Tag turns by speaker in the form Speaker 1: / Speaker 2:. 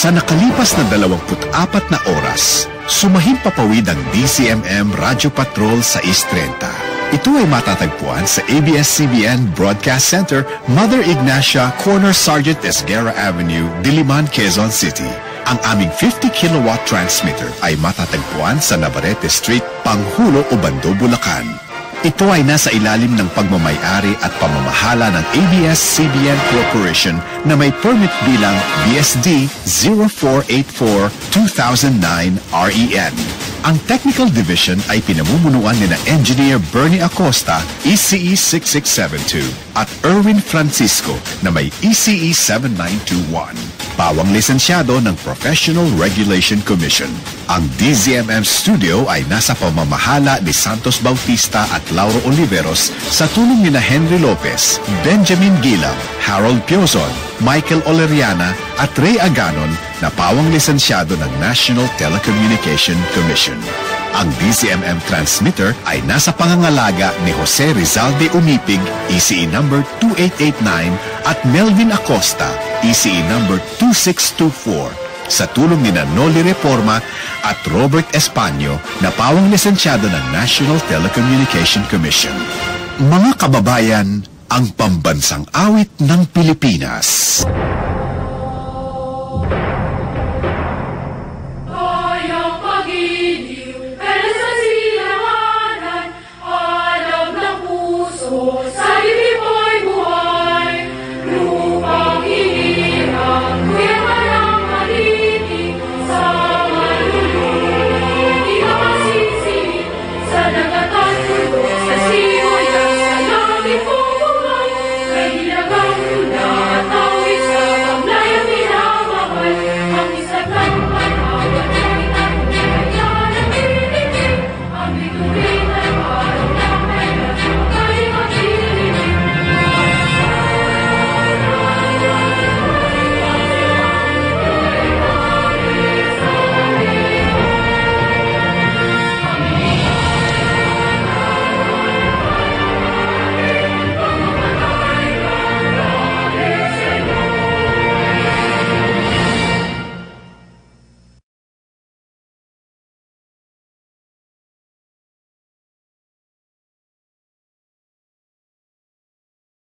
Speaker 1: Sa nakalipas na 24 na oras, sumahimpapawid ang DZMM Radio Patrol sa East 30. Ito ay matatagpuan sa ABS-CBN Broadcast Center, Mother Ignacia, Corner Sergeant Esguerra Avenue, Diliman, Quezon City. Ang aming 50 kilowatt transmitter ay matatagpuan sa Navarrete Street, Panghulo, Obando, Bulacan. Ito ay nasa ilalim ng pagmamayari at pamamahala ng ABS-CBN Corporation na may permit bilang BSD 0484-2009 REN. Ang Technical Division ay pinamumunuan ni na Engineer Bernie Acosta, ECE 6672, at Erwin Francisco na may ECE 7921. Pawang lisensyado ng Professional Regulation Commission. Ang DZMM Studio ay nasa pamamahala ni Santos Bautista at Lauro Oliveros sa tulong ni na Henry Lopez, Benjamin Gilam, Harold Piozon, Michael Oleriana at Ray Aganon na pawang lisensyado ng National Telecommunication Commission. Ang DZMM transmitter ay nasa pangangalaga ni Jose Rizalde Umipig, ECE number 2889 at Melvin Acosta, ECE number 2624. Sa tulong ni Noli Reforma at Robert Españo na pawang lisensyado ng National Telecommunication Commission. Mga kababayan, ang pambansang awit ng Pilipinas.